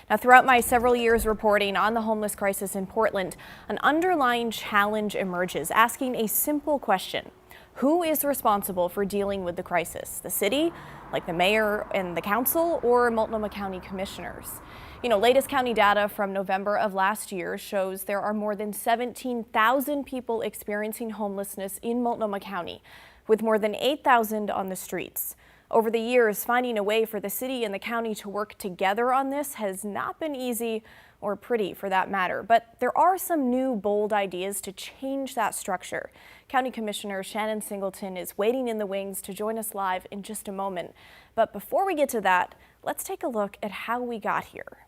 Now, throughout my several years reporting on the homeless crisis in Portland, an underlying challenge emerges, asking a simple question. Who is responsible for dealing with the crisis? The city, like the mayor and the council, or Multnomah County commissioners? Latest county data from November of last year shows there are more than 17,000 people experiencing homelessness in Multnomah County, with more than 8,000 on the streets. Over the years, finding a way for the city and the county to work together on this has not been easy, or pretty for that matter. But there are some new bold ideas to change that structure. County Commissioner Shannon Singleton is waiting in the wings to join us live in just a moment. But before we get to that, let's take a look at how we got here.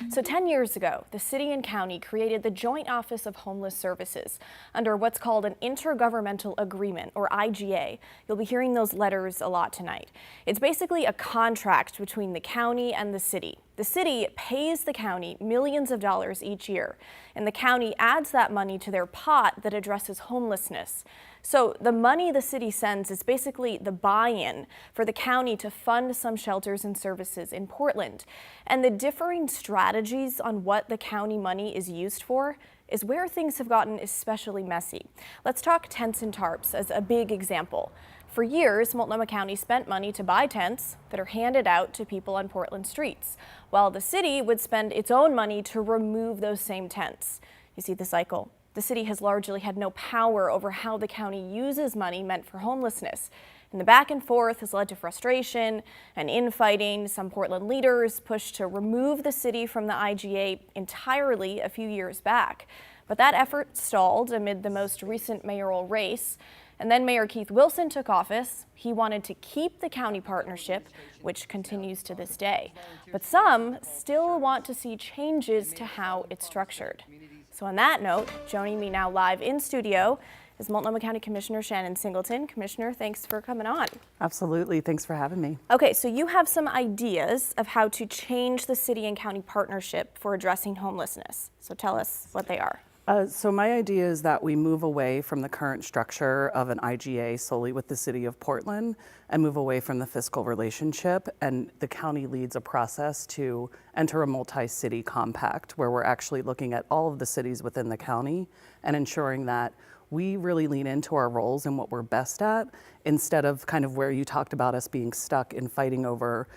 So 10 years ago, the city and county created the Joint Office of Homeless Services under what's called an intergovernmental agreement, or IGA. You'll be hearing those letters a lot tonight. It's basically a contract between the county and the city. The city pays the county millions of dollars each year, and the county adds that money to their pot that addresses homelessness. So the money the city sends is basically the buy-in for the county to fund some shelters and services in Portland. And the differing strategies on what the county money is used for is where things have gotten especially messy. Let's talk tents and tarps as a big example. For years, Multnomah County spent money to buy tents that are handed out to people on Portland streets, while the city would spend its own money to remove those same tents. You see the cycle. The city has largely had no power over how the county uses money meant for homelessness. And the back and forth has led to frustration and infighting. Some Portland leaders pushed to remove the city from the IGA entirely a few years back. But that effort stalled amid the most recent mayoral race. And then Mayor Keith Wilson took office. He wanted to keep the county partnership, which continues to this day. But some still want to see changes to how it's structured. So on that note, joining me now live in studio is Multnomah County Commissioner Shannon Singleton. Commissioner, thanks for coming on. Absolutely. Thanks for having me. Okay, so you have some ideas of how to change the city and county partnership for addressing homelessness. So tell us what they are. So my idea is that we move away from the current structure of an IGA solely with the city of Portland and move away from the fiscal relationship, and the county leads a process to enter a multi-city compact where we're actually looking at all of the cities within the county and ensuring that we really lean into our roles and what we're best at, instead of kind of where you talked about us being stuck in fighting over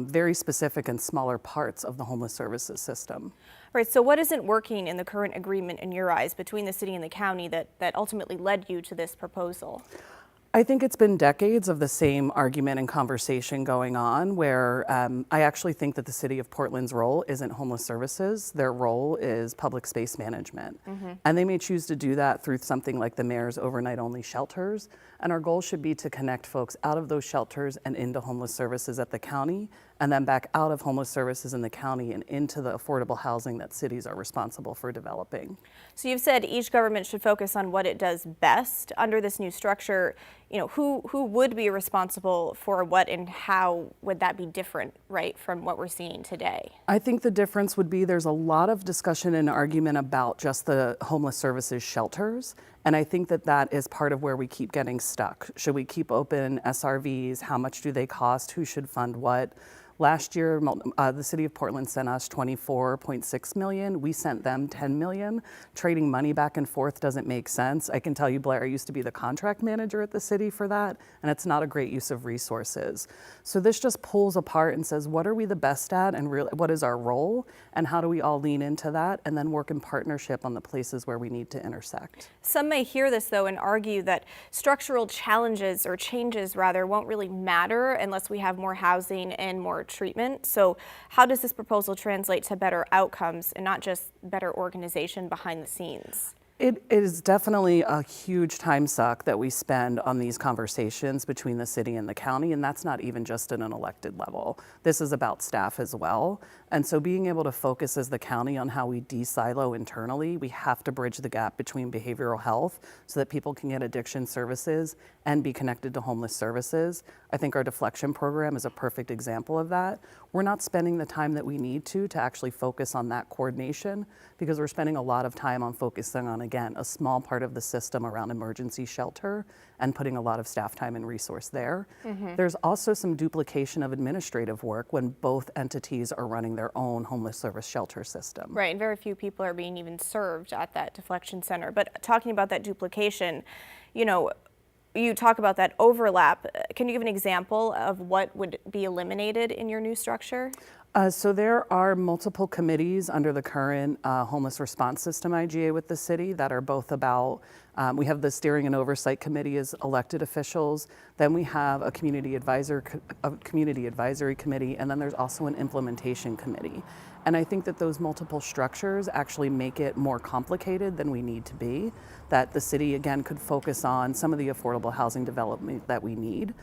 very specific and smaller parts of the homeless services system. Right, so what isn't working in the current agreement in your eyes between the city and the county that ultimately led you to this proposal? I think it's been decades of the same argument and conversation going on where I actually think that the city of Portland's role isn't homeless services. Their role is public space management. And they may choose to do that through something like the mayor's overnight only shelters. And our goal should be to connect folks out of those shelters and into homeless services at the county, and then back out of homeless services in the county and into the affordable housing that cities are responsible for developing. So you've said each government should focus on what it does best. Under this new structure, who would be responsible for what, and how would that be different, right, from what we're seeing today? I think the difference would be there's a lot of discussion and argument about just the homeless services shelters. And I think that that is part of where we keep getting stuck. Should we keep open SRVs? How much do they cost? Who should fund what? Last year, the city of Portland sent us $24.6 million. We sent them $10 million. Trading money back and forth doesn't make sense. I can tell you, Blair used to be the contract manager at the city for that, and it's not a great use of resources. So this just pulls apart and says, what are we the best at, and really, what is our role, and how do we all lean into that, and then work in partnership on the places where we need to intersect. Some may hear this, though, and argue that structural challenges, or changes rather, won't really matter unless we have more housing and more treatment. So how does this proposal translate to better outcomes and not just better organization behind the scenes? It is definitely a huge time suck that we spend on these conversations between the city and the county, and that's not even just at an elected level. This is about staff as well. And so being able to focus as the county on how we de-silo internally, we have to bridge the gap between behavioral health so that people can get addiction services and be connected to homeless services. I think our deflection program is a perfect example of that. We're not spending the time that we need to actually focus on that coordination because we're spending a lot of time on focusing on again, a small part of the system around emergency shelter and putting a lot of staff time and resource there. There's also some duplication of administrative work when both entities are running their own homeless service shelter system. Right, and very few people are being even served at that deflection center. But talking about that duplication, you know, you talk about that overlap. Can you give an example of what would be eliminated in your new structure? So there are multiple committees under the current homeless response system IGA with the city that are both about, we have the steering and oversight committee as elected officials, then we have a community advisory committee, and then there's also an implementation committee. And I think that those multiple structures actually make it more complicated than we need to be, that the city, again, could focus on some of the affordable housing development that we need,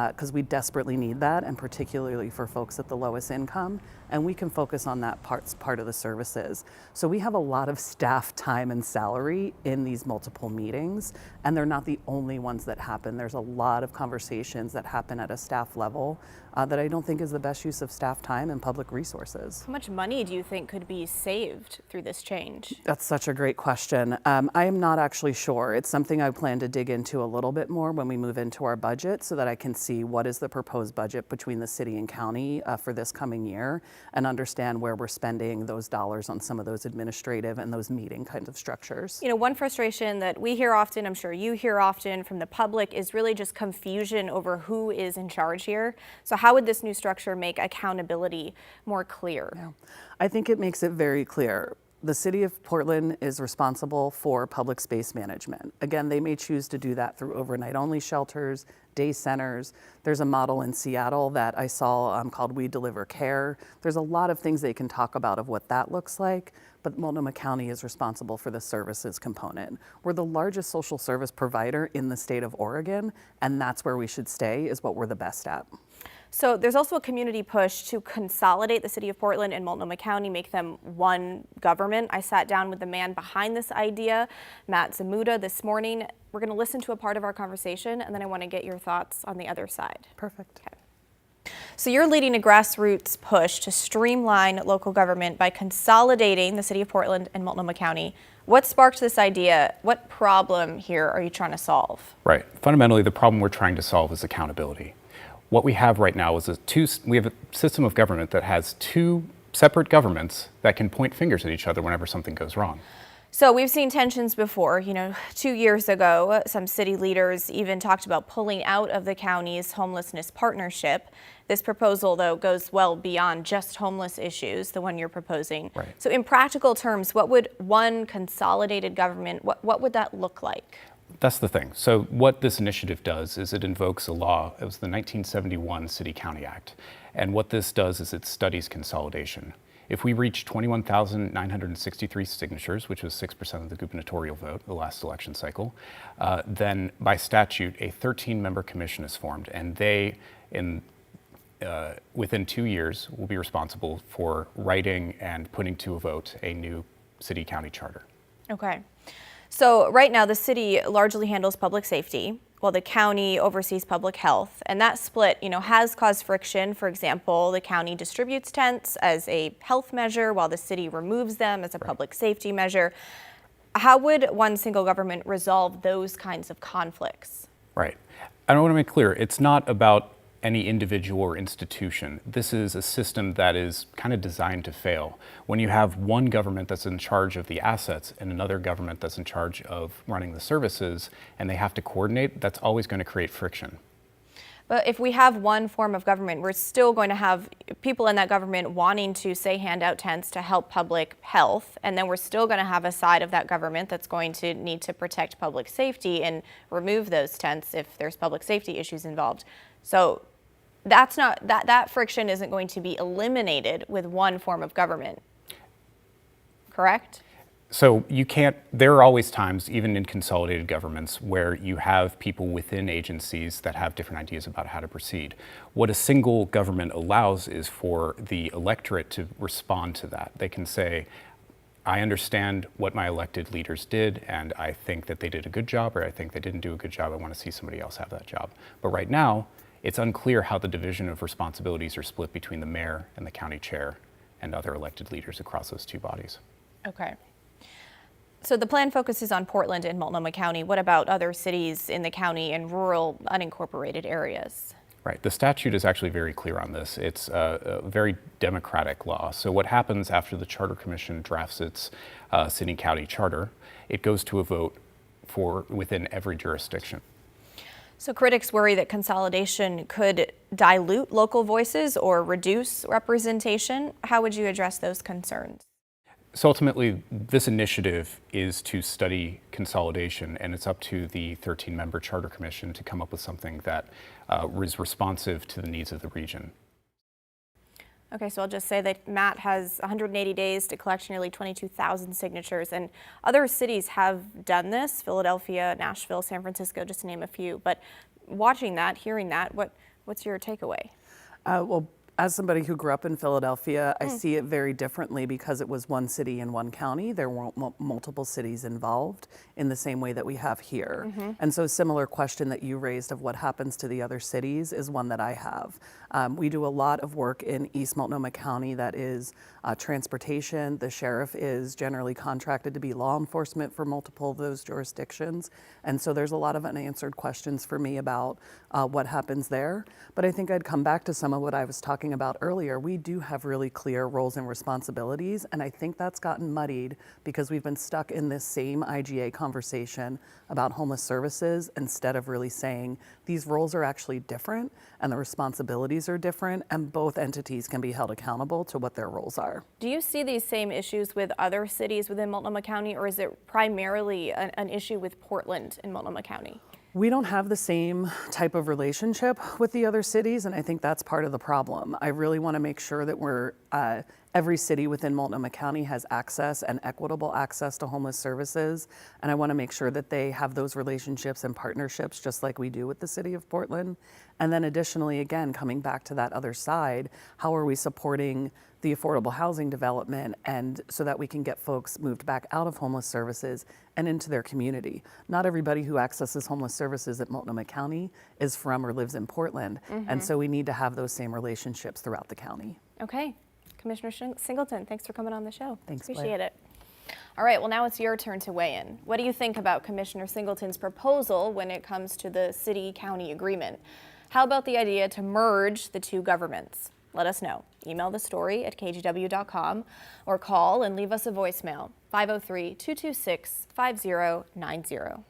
because we desperately need that, and particularly for folks at the lowest income, and we can focus on that part of the services. So we have a lot of staff time and salary in these multiple meetings, and they're not the only ones that happen. There's a lot of conversations that happen at a staff level that I don't think is the best use of staff time and public resources. How much money do you think could be saved through this change? That's such a great question. I am not actually sure. It's something I plan to dig into a little bit more when we move into our budget so that I can see what is the proposed budget between the city and county for this coming year and understand where we're spending those dollars on some of those administrative and those meeting kinds of structures. You know, one frustration that we hear often, I'm sure you hear often from the public, is really just confusion over who is in charge here. So how would this new structure make accountability more clear? Yeah. I think it makes it very clear. The city of Portland is responsible for public space management. Again, they may choose to do that through overnight only shelters, day centers. There's a model in Seattle that I saw called We Deliver Care. There's a lot of things they can talk about of what that looks like, but Multnomah County is responsible for the services component. We're the largest social service provider in the state of Oregon, and that's where we should stay, is what we're the best at. So there's also a community push to consolidate the city of Portland and Multnomah County, make them one government. I sat down with the man behind this idea, Matt Zamuda, this morning. We're going to listen to a part of our conversation, and then I want to get your thoughts on the other side. Perfect. Okay. So you're leading a grassroots push to streamline local government by consolidating the city of Portland and Multnomah County. What sparked this idea? What problem here are you trying to solve? Right. Fundamentally, the problem we're trying to solve is accountability. What we have right now is we have a system of government that has two separate governments that can point fingers at each other whenever something goes wrong. So we've seen tensions before. You know, 2 years ago, some city leaders even talked about pulling out of the county's homelessness partnership. This proposal, though, goes well beyond just homeless issues, the one you're proposing. Right. So in practical terms, what would one consolidated government, what would that look like? That's the thing. So what this initiative does is it invokes a law. It was the 1971 City-County Act. And what this does is it studies consolidation. If we reach 21,963 signatures, which was 6% of the gubernatorial vote the last election cycle, then by statute, a 13-member commission is formed. And they, within 2 years, will be responsible for writing and putting to a vote a new city-county charter. Okay. So right now, the city largely handles public safety, while the county oversees public health. And that split, you know, has caused friction. For example, the county distributes tents as a health measure, while the city removes them as a public safety measure. How would one single government resolve those kinds of conflicts? Right. I want to make clear, it's not about any individual or institution. This is a system that is kind of designed to fail. When you have one government that's in charge of the assets and another government that's in charge of running the services, and they have to coordinate, that's always going to create friction. But if we have one form of government, we're still going to have people in that government wanting to, say, hand out tents to help public health, and then we're still going to have a side of that government that's going to need to protect public safety and remove those tents if there's public safety issues involved. So that's not that friction isn't going to be eliminated with one form of government, correct? So there are always times, even in consolidated governments, where you have people within agencies that have different ideas about how to proceed. What a single government allows is for the electorate to respond to that. They can say, I understand what my elected leaders did, and I think that they did a good job, or I think they didn't do a good job. I want to see somebody else have that job. But right now, it's unclear how the division of responsibilities are split between the mayor and the county chair and other elected leaders across those two bodies. Okay. So the plan focuses on Portland and Multnomah County. What about other cities in the county and rural unincorporated areas? Right. The statute is actually very clear on this. It's a very democratic law. So what happens after the Charter Commission drafts its city and county charter, it goes to a vote for within every jurisdiction. So critics worry that consolidation could dilute local voices or reduce representation. How would you address those concerns? So ultimately, this initiative is to study consolidation, and it's up to the 13-member Charter Commission to come up with something that is responsive to the needs of the region. Okay, so I'll just say that Matt has 180 days to collect nearly 22,000 signatures, and other cities have done this, Philadelphia, Nashville, San Francisco, just to name a few. But watching that, hearing that, what's your takeaway? Well, as somebody who grew up in Philadelphia, I see it very differently because it was one city and one county. There weren't multiple cities involved in the same way that we have here. And so a similar question that you raised of what happens to the other cities is one that I have. We do a lot of work in East Multnomah County that is transportation. The sheriff is generally contracted to be law enforcement for multiple of those jurisdictions. And so there's a lot of unanswered questions for me about what happens there. But I think I'd come back to some of what I was talking about earlier. We do have really clear roles and responsibilities, and I think that's gotten muddied because we've been stuck in this same IGA conversation about homeless services instead of really saying these roles are actually different and the responsibilities are different, and both entities can be held accountable to what their roles are. Do you see these same issues with other cities within Multnomah County, or is it primarily an issue with Portland in Multnomah County? We don't have the same type of relationship with the other cities, and I think that's part of the problem. I really want to make sure that every city within Multnomah County has access and equitable access to homeless services, and I want to make sure that they have those relationships and partnerships just like we do with the city of Portland. And then additionally, again, coming back to that other side, how are we supporting the affordable housing development, and so that we can get folks moved back out of homeless services and into their community. Not everybody who accesses homeless services at Multnomah County is from or lives in Portland, and so we need to have those same relationships throughout the county. Okay. Commissioner Singleton, thanks for coming on the show. Thanks, Appreciate Blair. it. All right, well, now it's your turn to weigh in. What do you think about Commissioner Singleton's proposal when it comes to the city-county agreement? How about the idea to merge the two governments? Let us know. Email the story at kgw.com or call and leave us a voicemail, 503-226-5090.